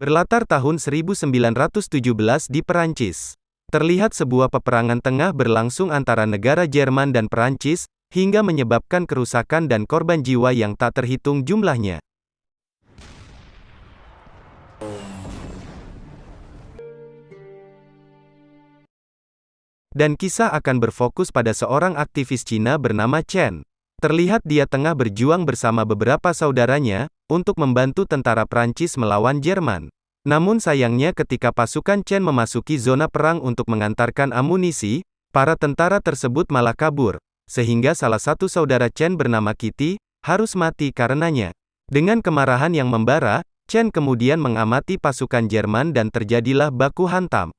Berlatar tahun 1917 di Perancis. Terlihat sebuah peperangan tengah berlangsung antara negara Jerman dan Perancis, hingga menyebabkan kerusakan dan korban jiwa yang tak terhitung jumlahnya. Dan kisah akan berfokus pada seorang aktivis Cina bernama Chen. Terlihat dia tengah berjuang bersama beberapa saudaranya, untuk membantu tentara Prancis melawan Jerman. Namun sayangnya ketika pasukan Chen memasuki zona perang untuk mengantarkan amunisi, para tentara tersebut malah kabur, sehingga salah satu saudara Chen bernama Kitty, harus mati karenanya. Dengan kemarahan yang membara, Chen kemudian mengamati pasukan Jerman dan terjadilah baku hantam.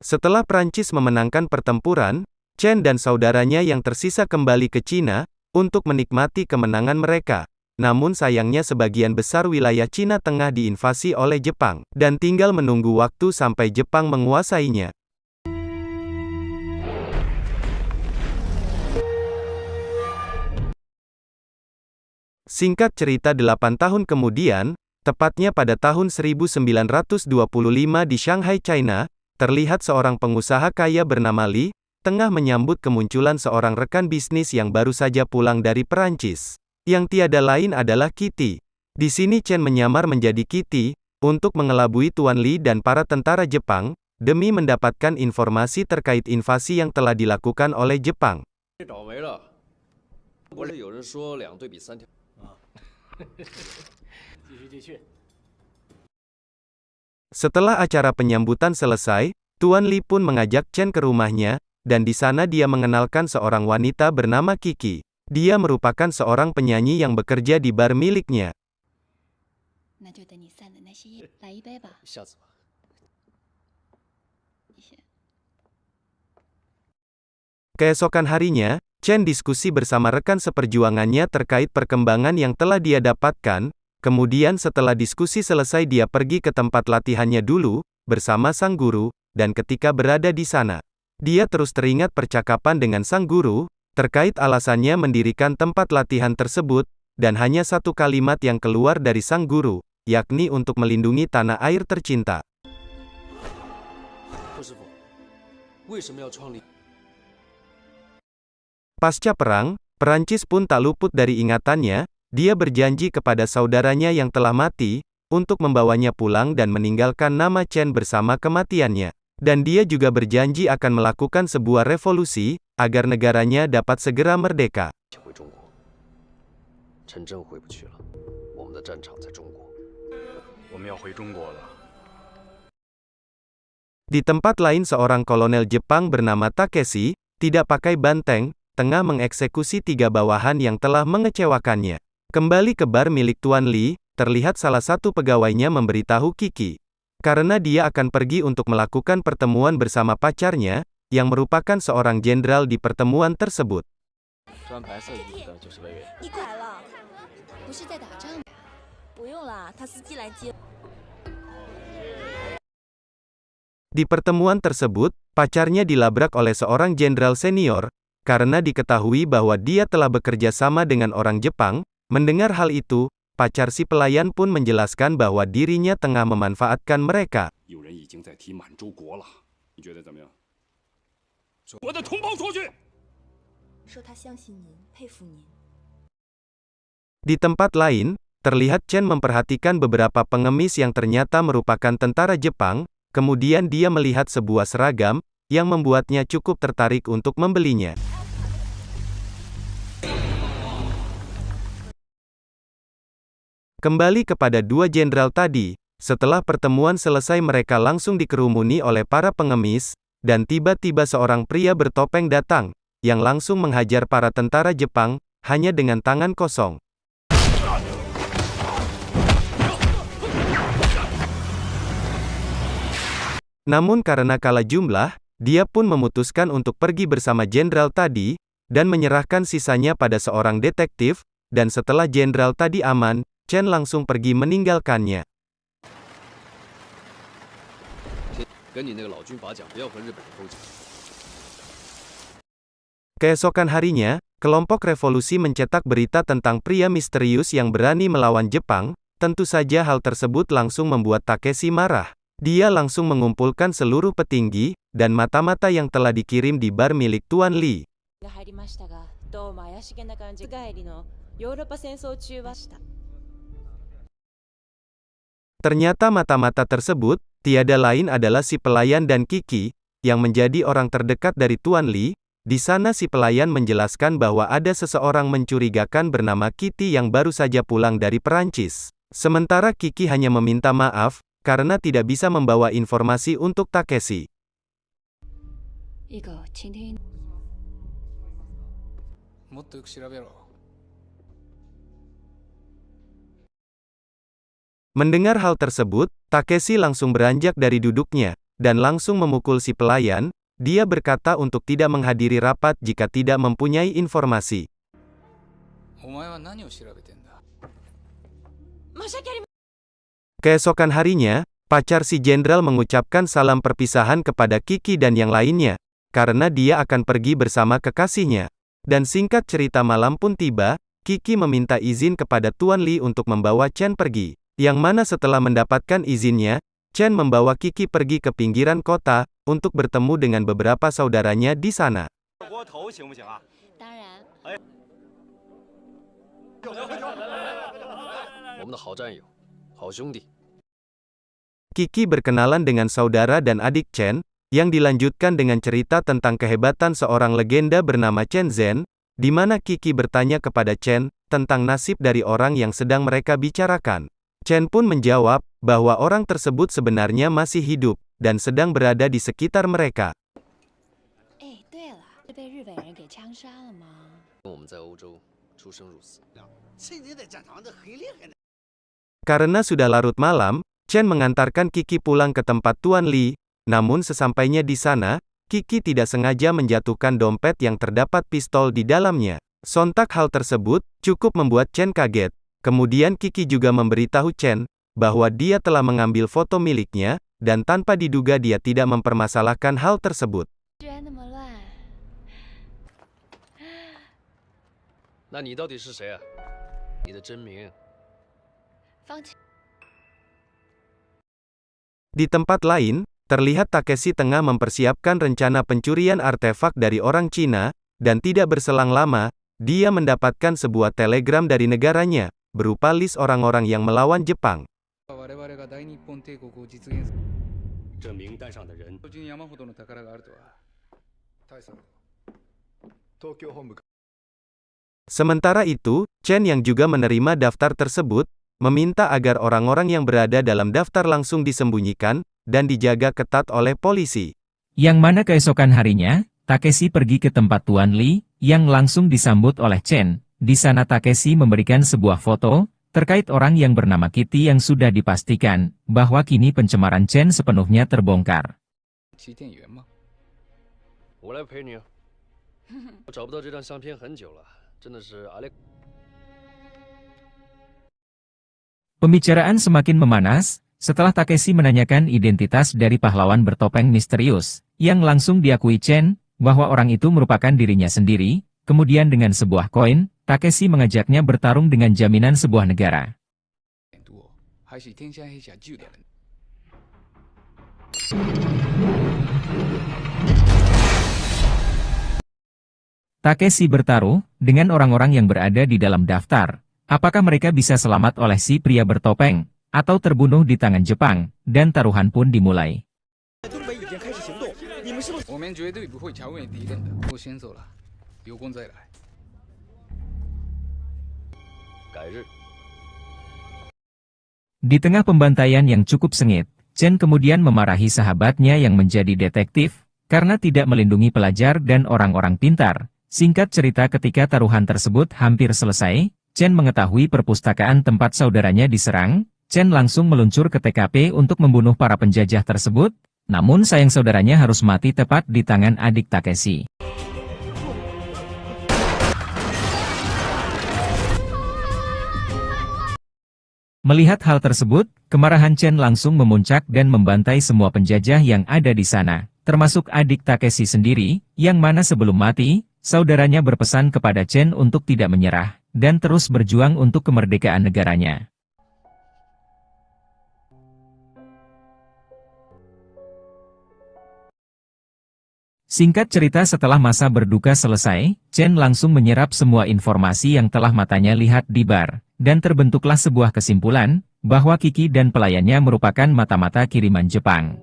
Setelah Prancis memenangkan pertempuran, Chen dan saudaranya yang tersisa kembali ke Cina, untuk menikmati kemenangan mereka. Namun sayangnya sebagian besar wilayah Cina Tengah diinvasi oleh Jepang, dan tinggal menunggu waktu sampai Jepang menguasainya. Singkat cerita 8 tahun kemudian, tepatnya pada tahun 1925 di Shanghai, China, terlihat seorang pengusaha kaya bernama Li, tengah menyambut kemunculan seorang rekan bisnis yang baru saja pulang dari Perancis. Yang tiada lain adalah Kitty. Di sini Chen menyamar menjadi Kitty, untuk mengelabui Tuan Li dan para tentara Jepang, demi mendapatkan informasi terkait invasi yang telah dilakukan oleh Jepang. Setelah acara penyambutan selesai, Tuan Li pun mengajak Chen ke rumahnya, dan di sana dia mengenalkan seorang wanita bernama Kiki. Dia merupakan seorang penyanyi yang bekerja di bar miliknya. Keesokan harinya, Chen diskusi bersama rekan seperjuangannya terkait perkembangan yang telah dia dapatkan. Kemudian setelah diskusi selesai dia pergi ke tempat latihannya dulu, bersama sang guru, dan ketika berada di sana, dia terus teringat percakapan dengan sang guru, terkait alasannya mendirikan tempat latihan tersebut, dan hanya satu kalimat yang keluar dari sang guru, yakni untuk melindungi tanah air tercinta. Pasca perang, Perancis pun tak luput dari ingatannya. Dia berjanji kepada saudaranya yang telah mati, untuk membawanya pulang dan meninggalkan nama Chen bersama kematiannya. Dan dia juga berjanji akan melakukan sebuah revolusi, agar negaranya dapat segera merdeka. Di tempat lain seorang kolonel Jepang bernama Takeshi, tidak pakai banteng, tengah mengeksekusi 3 bawahan yang telah mengecewakannya. Kembali ke bar milik Tuan Li, terlihat salah satu pegawainya memberitahu Kiki. Karena dia akan pergi untuk melakukan pertemuan bersama pacarnya, yang merupakan seorang jenderal di pertemuan tersebut. Di pertemuan tersebut, pacarnya dilabrak oleh seorang jenderal senior, karena diketahui bahwa dia telah bekerja sama dengan orang Jepang. Mendengar hal itu, pacar si pelayan pun menjelaskan bahwa dirinya tengah memanfaatkan mereka. Di tempat lain, terlihat Chen memperhatikan beberapa pengemis yang ternyata merupakan tentara Jepang, kemudian dia melihat sebuah seragam, yang membuatnya cukup tertarik untuk membelinya. Kembali kepada 2 jenderal tadi, setelah pertemuan selesai mereka langsung dikerumuni oleh para pengemis, dan tiba-tiba seorang pria bertopeng datang, yang langsung menghajar para tentara Jepang, hanya dengan tangan kosong. Namun karena kalah jumlah, dia pun memutuskan untuk pergi bersama jenderal tadi, dan menyerahkan sisanya pada seorang detektif, dan setelah jenderal tadi aman, Chen langsung pergi meninggalkannya. 跟你那个老军拔奖，不要和日本人勾结。 Keesokan harinya, kelompok revolusi mencetak berita tentang pria misterius yang berani melawan Jepang. Tentu saja hal tersebut langsung membuat Takeshi marah. Dia langsung mengumpulkan seluruh petinggi dan mata-mata yang telah dikirim di bar milik Tuan Lee. Ternyata mata-mata tersebut tiada lain adalah si pelayan dan Kiki, yang menjadi orang terdekat dari Tuan Lee. Di sana si pelayan menjelaskan bahwa ada seseorang mencurigakan bernama Kitty yang baru saja pulang dari Perancis. Sementara Kiki hanya meminta maaf, karena tidak bisa membawa informasi untuk Takeshi. Mendengar hal tersebut, Takeshi langsung beranjak dari duduknya, dan langsung memukul si pelayan. Dia berkata untuk tidak menghadiri rapat jika tidak mempunyai informasi. Keesokan harinya, pacar si jenderal mengucapkan salam perpisahan kepada Kiki dan yang lainnya, karena dia akan pergi bersama kekasihnya. Dan singkat cerita malam pun tiba, Kiki meminta izin kepada Tuan Lee untuk membawa Chen pergi. Yang mana setelah mendapatkan izinnya, Chen membawa Kiki pergi ke pinggiran kota, untuk bertemu dengan beberapa saudaranya di sana. Kiki berkenalan dengan saudara dan adik Chen, yang dilanjutkan dengan cerita tentang kehebatan seorang legenda bernama Chen Zhen, di mana Kiki bertanya kepada Chen, tentang nasib dari orang yang sedang mereka bicarakan. Chen pun menjawab, bahwa orang tersebut sebenarnya masih hidup, dan sedang berada di sekitar mereka. Karena sudah larut malam, Chen mengantarkan Kiki pulang ke tempat Tuan Lee, namun sesampainya di sana, Kiki tidak sengaja menjatuhkan dompet yang terdapat pistol di dalamnya. Sontak hal tersebut, cukup membuat Chen kaget. Kemudian Kiki juga memberitahu Chen, bahwa dia telah mengambil foto miliknya, dan tanpa diduga dia tidak mempermasalahkan hal tersebut. Di tempat lain, terlihat Takeshi tengah mempersiapkan rencana pencurian artefak dari orang Cina, dan tidak berselang lama, dia mendapatkan sebuah telegram dari negaranya, berupa list orang-orang yang melawan Jepang. Sementara itu, Chen yang juga menerima daftar tersebut, meminta agar orang-orang yang berada dalam daftar langsung disembunyikan, dan dijaga ketat oleh polisi. Yang mana keesokan harinya, Takeshi pergi ke tempat Tuan Lee, yang langsung disambut oleh Chen. Di sana Takeshi memberikan sebuah foto, terkait orang yang bernama Kitty yang sudah dipastikan, bahwa kini pencemaran Chen sepenuhnya terbongkar. Pembicaraan semakin memanas, setelah Takeshi menanyakan identitas dari pahlawan bertopeng misterius, yang langsung diakui Chen, bahwa orang itu merupakan dirinya sendiri. Kemudian dengan sebuah koin, Takeshi mengajaknya bertarung dengan jaminan sebuah negara. Takeshi bertaruh dengan orang-orang yang berada di dalam daftar. Apakah mereka bisa selamat oleh si pria bertopeng, atau terbunuh di tangan Jepang, dan taruhan pun dimulai. Di tengah pembantaian yang cukup sengit, Chen kemudian memarahi sahabatnya yang menjadi detektif, karena tidak melindungi pelajar dan orang-orang pintar. Singkat cerita ketika taruhan tersebut hampir selesai, Chen mengetahui perpustakaan tempat saudaranya diserang. Chen langsung meluncur ke TKP untuk membunuh para penjajah tersebut, namun sayang saudaranya harus mati tepat di tangan adik Takeshi. Melihat hal tersebut, kemarahan Chen langsung memuncak dan membantai semua penjajah yang ada di sana, termasuk adik Takeshi sendiri, yang mana sebelum mati, saudaranya berpesan kepada Chen untuk tidak menyerah, dan terus berjuang untuk kemerdekaan negaranya. Singkat cerita, setelah masa berduka selesai, Chen langsung menyerap semua informasi yang telah matanya lihat di bar, dan terbentuklah sebuah kesimpulan, bahwa Kiki dan pelayannya merupakan mata-mata kiriman Jepang.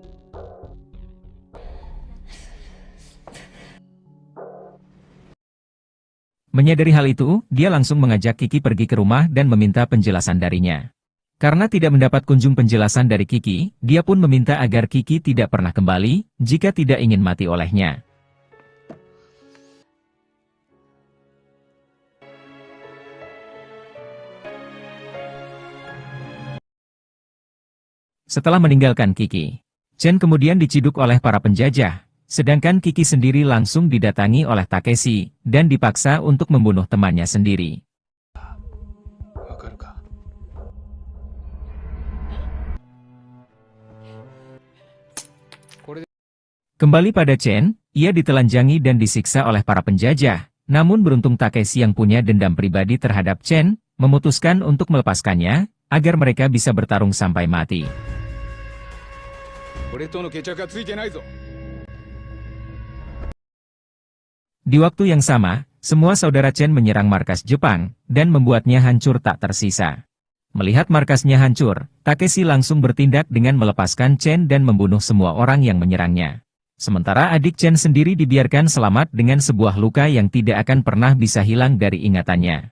Menyadari hal itu, dia langsung mengajak Kiki pergi ke rumah dan meminta penjelasan darinya. Karena tidak mendapat kunjung penjelasan dari Kiki, dia pun meminta agar Kiki tidak pernah kembali, jika tidak ingin mati olehnya. Setelah meninggalkan Kiki, Chen kemudian diciduk oleh para penjajah, sedangkan Kiki sendiri langsung didatangi oleh Takeshi, dan dipaksa untuk membunuh temannya sendiri. Kembali pada Chen, ia ditelanjangi dan disiksa oleh para penjajah, namun beruntung Takeshi yang punya dendam pribadi terhadap Chen, memutuskan untuk melepaskannya, agar mereka bisa bertarung sampai mati. Di waktu yang sama, semua saudara Chen menyerang markas Jepang, dan membuatnya hancur tak tersisa. Melihat markasnya hancur, Takeshi langsung bertindak dengan melepaskan Chen dan membunuh semua orang yang menyerangnya. Sementara adik Chen sendiri dibiarkan selamat dengan sebuah luka yang tidak akan pernah bisa hilang dari ingatannya.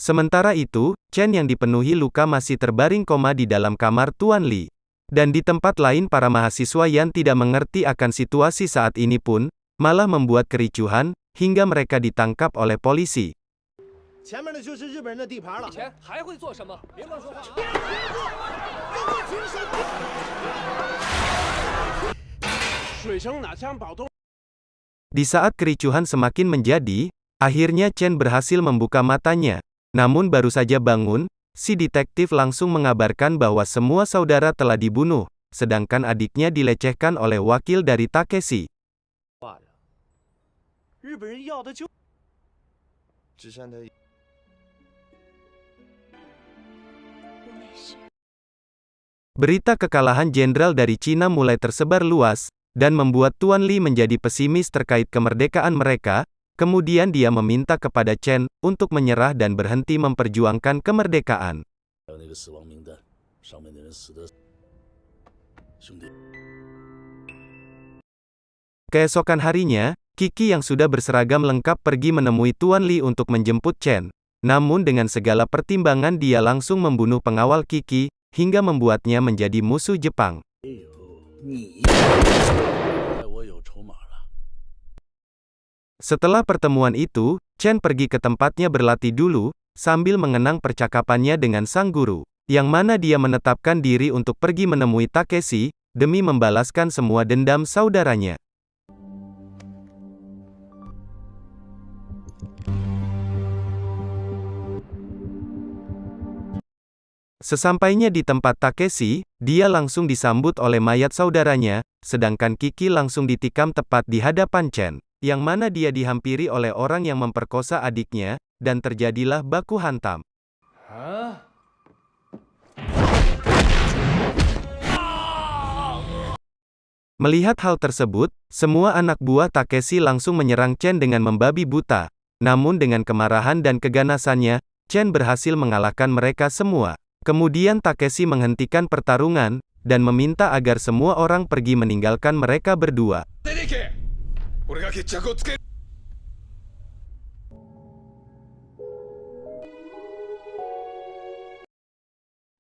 Sementara itu, Chen yang dipenuhi luka masih terbaring koma di dalam kamar Tuan Li. Dan di tempat lain para mahasiswa yang tidak mengerti akan situasi saat ini pun, malah membuat kericuhan, hingga mereka ditangkap oleh polisi. Di saat kericuhan semakin menjadi, akhirnya Chen berhasil membuka matanya. Namun baru saja bangun, si detektif langsung mengabarkan bahwa semua saudara telah dibunuh, sedangkan adiknya dilecehkan oleh wakil dari Takeshi. Berita kekalahan jenderal dari Cina mulai tersebar luas, dan membuat Tuan Li menjadi pesimis terkait kemerdekaan mereka. Kemudian dia meminta kepada Chen untuk menyerah dan berhenti memperjuangkan kemerdekaan. Keesokan harinya, Kiki yang sudah berseragam lengkap pergi menemui Tuan Li untuk menjemput Chen. Namun dengan segala pertimbangan dia langsung membunuh pengawal Kiki, hingga membuatnya menjadi musuh Jepang. Setelah pertemuan itu, Chen pergi ke tempatnya berlatih dulu, sambil mengenang percakapannya dengan sang guru, yang mana dia menetapkan diri untuk pergi menemui Takeshi, demi membalaskan semua dendam saudaranya. Sesampainya di tempat Takeshi, dia langsung disambut oleh mayat saudaranya, sedangkan Kiki langsung ditikam tepat di hadapan Chen, yang mana dia dihampiri oleh orang yang memperkosa adiknya, dan terjadilah baku hantam. Melihat hal tersebut, semua anak buah Takeshi langsung menyerang Chen dengan membabi buta. Namun dengan kemarahan dan keganasannya, Chen berhasil mengalahkan mereka semua. Kemudian Takeshi menghentikan pertarungan, dan meminta agar semua orang pergi meninggalkan mereka berdua.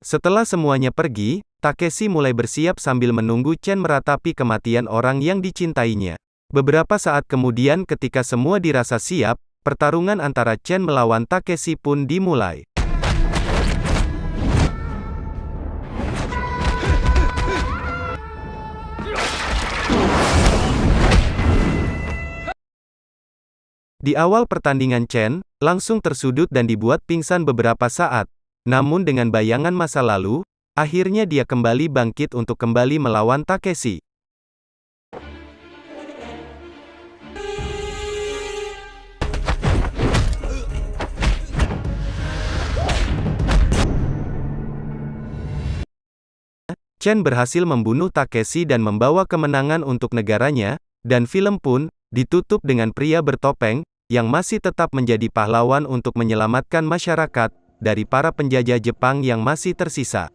Setelah semuanya pergi, Takeshi mulai bersiap sambil menunggu Chen meratapi kematian orang yang dicintainya. Beberapa saat kemudian ketika semua dirasa siap, pertarungan antara Chen melawan Takeshi pun dimulai. Di awal pertandingan Chen, langsung tersudut dan dibuat pingsan beberapa saat. Namun dengan bayangan masa lalu, akhirnya dia kembali bangkit untuk kembali melawan Takeshi. Chen berhasil membunuh Takeshi dan membawa kemenangan untuk negaranya, dan film pun ditutup dengan pria bertopeng yang masih tetap menjadi pahlawan untuk menyelamatkan masyarakat dari para penjajah Jepang yang masih tersisa.